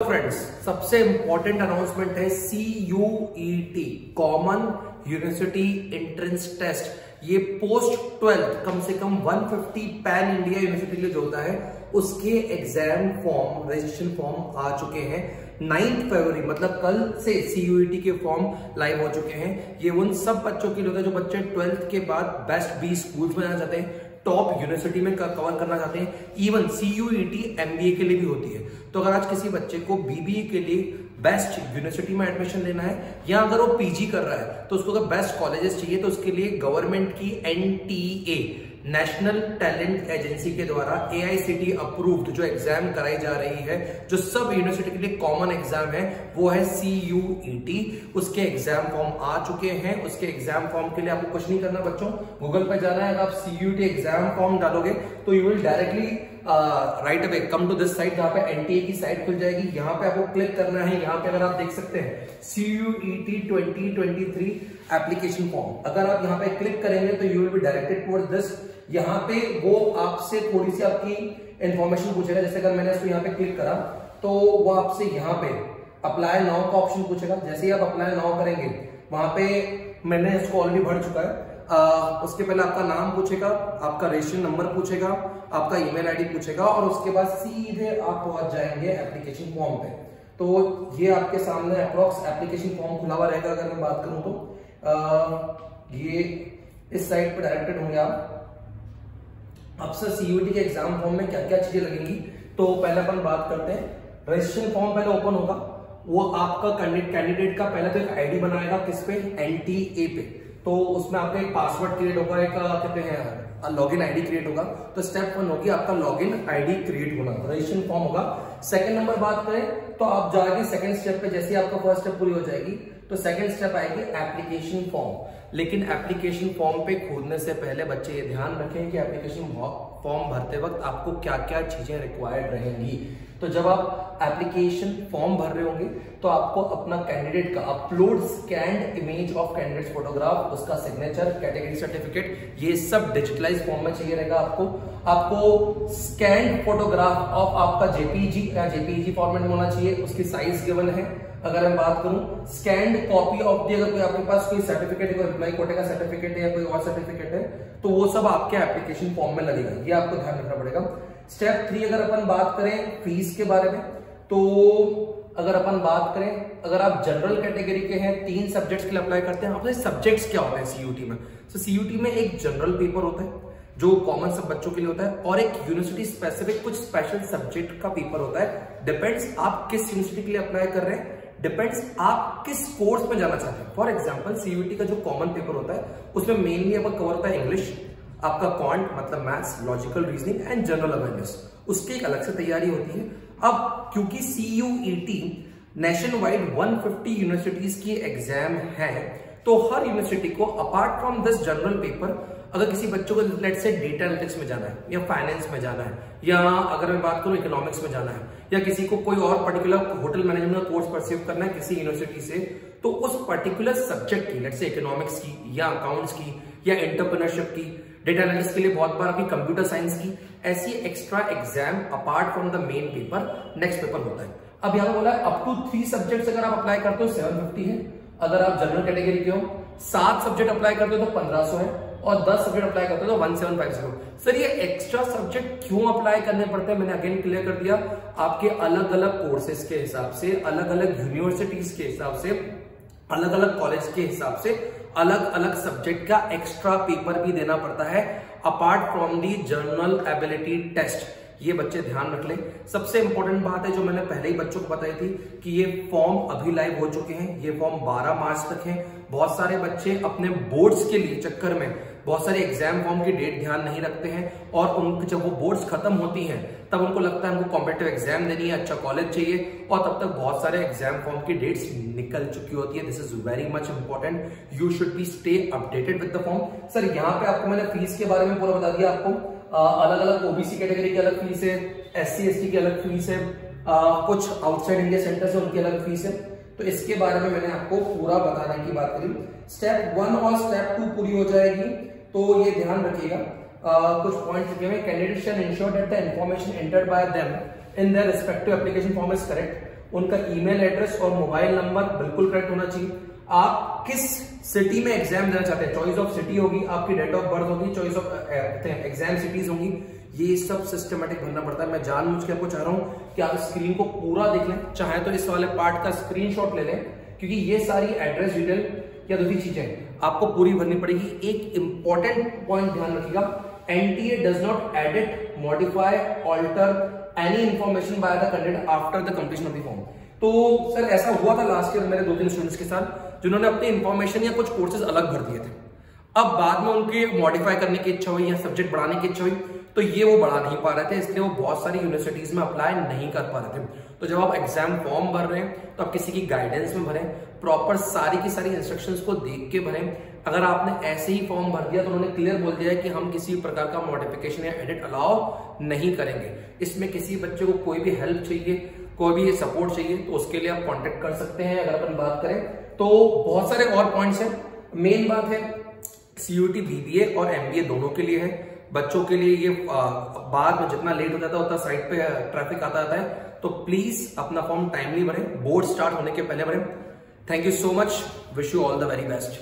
Friends, सबसे important announcement है CUET common university entrance test. ये पोस्ट 12 कम से कम 150 पैन इंडिया यूनिवर्सिटी के लिए जो होता है उसके एग्जाम फॉर्म रजिस्ट्रेशन फॉर्म आ चुके हैं। 9 फरवरी मतलब कल से CUET के फॉर्म लाइव हो चुके हैं। ये उन सब बच्चों के लिए होता है जो बच्चे 12th के बाद बेस्ट 20 स्कूल्स में जाना चाहते हैं, टॉप यूनिवर्सिटी में कवर करना चाहते हैं। इवन CUET MBA के लिए भी होती है। तो अगर आज किसी बच्चे को BBA के लिए बेस्ट यूनिवर्सिटी में एडमिशन लेना है या अगर वो PG कर रहा है तो उसको अगर बेस्ट कॉलेजेस चाहिए तो उसके लिए गवर्नमेंट की NTA नेशनल टैलेंट एजेंसी के द्वारा AICTE अप्रूव्ड जो एग्जाम कराई जा रही है, जो सब यूनिवर्सिटी के लिए कॉमन एग्जाम है, वो है CUET। उसके एग्जाम फॉर्म आ चुके हैं। उसके एग्जाम फॉर्म के लिए आपको कुछ नहीं करना बच्चों, गूगल पे जाना है। अगर आप CUET एग्जाम फॉर्म डालोगे तो you will directly right away come to this site, जहां पे NTA की साइट खुल जाएगी। यहाँ पे आपको क्लिक करना है। यहाँ पे अगर आप देख सकते हैं CUET 2023 एप्लीकेशन फॉर्म, अगर आप यहाँ पे क्लिक करेंगे तो you will be directed towards this. यहाँ पे वो आपसे थोड़ी सी आपकी इंफॉर्मेशन पूछेगा। जैसे अगर मैंने इसको यहाँ पे क्लिक करा तो वो आपसे यहाँ पे अप्लाई नाउ का ऑप्शन पूछेगा। जैसे ही आप अप्लाई नाउ करेंगे वहां पे मैंने इसको ऑलरेडी भर चुका है। उसके पहले आपका नाम पूछेगा, आपका रजिस्ट्रेशन नंबर पूछेगा, आपका ईमेल आईडी पूछेगा और उसके बाद सीधे आप पहुंच जाएंगे एप्लीकेशन फॉर्म पे। तो ये आपके सामने अप्रॉक्स एप्लीकेशन फॉर्म खुला हुआ रहेगा। अगर मैं बात करूं तो ये इस साइट पे डायरेक्टेड होंगे आप। अब सर CUET के एग्जाम फॉर्म में क्या क्या चीजें लगेंगी, तो पहले अपन बात करते हैं। रजिस्ट्रेशन फॉर्म पहले ओपन होगा। वो आपका कैंडिडेट का पहले तो एक आईडी बनाएगा किस पे, NTA पे। तो उसमें आपका एक पासवर्ड क्रिएट होगा, एक कहते हैं लॉगिन आईडी क्रिएट होगा। तो स्टेप 1 होगी आपका लॉगिन आईडी क्रिएट होना, रजिस्ट्रेशन फॉर्म होगा। सेकंड नंबर बात करें तो आप जाएंगे सेकंड स्टेप पे। जैसे आपका फर्स्ट स्टेप पूरी हो जाएगी तो सेकंड स्टेप आएगी एप्लीकेशन फॉर्म। लेकिन एप्लीकेशन फॉर्म पे खोदने से पहले बच्चे ये ध्यान रखें कि एप्लीकेशन फॉर्म भरते वक्त आपको क्या क्या चीजें रिक्वायर्ड रहेंगी। तो जब आप एप्लीकेशन फॉर्म भर रहे होंगे तो आपको अपना कैंडिडेट का upload scanned image of candidate photograph, उसका सिग्नेचर, कैटेगरी सर्टिफिकेट, ये सब डिजिटलाइज फॉर्म में चाहिए रहेगा। आपको स्कैन्ड फोटोग्राफ ऑफ आपका JPG या JPEG फॉर्मेट में होना चाहिए। उसकी साइज गिवन है। अगर मैं बात करूं स्कैन्ड कॉपी ऑफ दी, अगर कोई आपके पास कोई सर्टिफिकेट है, कोई एम्प्लॉय कोटे का सर्टिफिकेट है या कोई और सर्टिफिकेट है तो वो सब आपके एप्लीकेशन फॉर्म में लगेगा। ये आपको ध्यान रखना पड़ेगा। स्टेप 3 अगर अपन बात करें फीस के बारे में, तो अगर अपन बात करें अगर आप जनरल कैटेगरी के हैं, 3 सब्जेक्ट्स के लिए अप्लाई करते हैं। आपके सब्जेक्ट्स क्या होते हैं CUET में? तो CUET में एक जनरल पेपर होता है जो कॉमन सब बच्चों के लिए होता है और एक यूनिवर्सिटी स्पेसिफिक कुछ स्पेशल सब्जेक्ट का पेपर होता है। डिपेंड्स आप किस यूनिवर्सिटी के लिए अप्लाई कर रहे हैं, डिपेंड्स आप किस कोर्स में जाना चाहते हैं। फॉर एग्जांपल CUET का जो कॉमन पेपर होता है उसमें मेनली आपका कवर होता है इंग्लिश, आपका क्वांट मतलब maths, logical reasoning and general awareness. उसकी एक अलग से तैयारी होती है। अब क्योंकि CUET नेशन वाइड 150 यूनिवर्सिटीज की एग्जाम है तो हर यूनिवर्सिटी को apart from this general paper अगर किसी बच्चों को लेट्स से डेटा एनालिटिक्स में जाना है या फाइनेंस में जाना है या अगर मैं बात करूं इकोनॉमिक्स में जाना है या किसी को कोई और पर्टिकुलर होटल मैनेजमेंट का कोर्स परस्यू करना है किसी यूनिवर्सिटी से, तो उस पर्टिकुलर सब्जेक्ट की लेट्स से इकोनॉमिक्स की या अकाउंट्स की या एंटरप्रेन्योरशिप की, डेटा एनालिटिक्स के लिए बहुत बार आपकी कंप्यूटर साइंस की, ऐसी extra exam apart from the main paper next paper होता है। अब यहाँ बोला है अप टू 3 सब्जेक्ट्स अगर आप अप्लाई करते हो 750 है। अगर आप जनरल कैटेगरी के हो 7 सब्जेक्ट अप्लाई करते हो तो 1500 है और 10 सब्जेक्ट अप्लाई करते हो तो 1750। सर ये एक्स्ट्रा सब्जेक्ट क्यों अप्लाई करने पड़ते हैं? मैंने अगेन क्लियर कर दिया। आपके अलग अलग कोर्सेज के हिसाब से, अलग अलग यूनिवर्सिटीज के हिसाब से, अलग अलग कॉलेज के हिसाब से अलग अलग सब्जेक्ट का एक्स्ट्रा पेपर भी देना पड़ता है apart from the general ability test. ये बच्चे ध्यान रख लें। सबसे इंपॉर्टेंट बात है जो मैंने पहले ही बच्चों को बताई थी कि ये फॉर्म अभी लाइव हो चुके हैं। ये फॉर्म 12 मार्च तक है। बहुत सारे बच्चे अपने बोर्ड्स के लिए चक्कर में बहुत सारे एग्जाम फॉर्म की डेट ध्यान नहीं रखते हैं और उनकी जब वो बोर्ड्स खत्म होती हैं तब उनको लगता है उनको कॉम्पिटिटिव एग्जाम देनी है, अच्छा कॉलेज चाहिए और तब तक बहुत सारे एग्जाम फॉर्म की डेट्स निकल चुकी होती है। This is very much important, you should be stay updated with the form. Sir यहाँ पे आपको मैंने फीस के बारे में पूरा बता दिया। आपको अलग अलग OBC कैटेगरी की अलग फीस है, SC ST की अलग फीस है, कुछ आउटसाइड इंडिया सेंटर्स है उनकी अलग फीस है। तो इसके बारे में मैंने आपको पूरा बताने की बात करी। स्टेप 1 और स्टेप 2 पूरी हो जाएगी तो ये ध्यान रखिएगा। कुछ पॉइंट्स लिखे हुए, candidate shell ensure that the information entered by them in their respective application form is correct. उनका ईमेल एड्रेस और मोबाइल नंबर बिल्कुल करेक्ट होना चाहिए। आप किस सिटी में एग्जाम देना चाहते हैं, चॉइस ऑफ सिटी होगी, आपकी डेट ऑफ बर्थ होगी, चॉइस ऑफ एग्जाम सिटीज होंगी, ये सब सिस्टमेटिक भरना पड़ता है। मैं जानबूझ के आपको चाह रहा हूं कि आप स्क्रीन को पूरा देख लें, चाहे तो इस वाले पार्ट का स्क्रीनशॉट ले लें, क्योंकि ये सारी एड्रेस डिटेल या दूसरी चीजें आपको पूरी भरनी पड़ेगी। एक इंपॉर्टेंट पॉइंट ध्यान रखिएगा, NTA does not edit, modify, alter any information by the candidate after the completion of the form. तो सर ऐसा हुआ था लास्ट ईयर मेरे 2-3 स्टूडेंट्स के साथ, जिन्होंने अपनी इंफॉर्मेशन या कुछ कोर्सेज अलग भर दिए थे। अब बाद में उनके मॉडिफाई करने की इच्छा हुई या सब्जेक्ट बढ़ाने की इच्छा हुई, तो ये वो बढ़ा नहीं पा रहे थे, इसलिए वो बहुत सारी यूनिवर्सिटीज में अप्लाई नहीं कर पा रहे थे। तो जब आप एग्जाम फॉर्म भर रहे हैं तो आप किसी की गाइडेंस में भरें, प्रॉपर सारी की सारी इंस्ट्रक्शंस को देख के भरें। अगर आपने ऐसे ही फॉर्म भर दिया तो उन्होंने क्लियर बोल दिया है कि हम किसी प्रकार का मॉडिफिकेशन या एडिट अलाउ नहीं करेंगे। इसमें किसी बच्चे को कोई भी हेल्प चाहिए, कोई भी सपोर्ट चाहिए, तो उसके लिए आप कांटेक्ट कर सकते हैं। अगर अपन बात करें तो बहुत सारे और पॉइंट्स हैं। मेन बात है सीयूटी बीबीए और एमबीए दोनों के लिए है। बच्चों के लिए ये बाद में जितना लेट हो जाता है उतना साइड पे ट्रैफिक आता है, तो प्लीज अपना फॉर्म टाइमली भरें, बोर्ड स्टार्ट होने के पहले भरें। Thank you so much, wish you all the very best.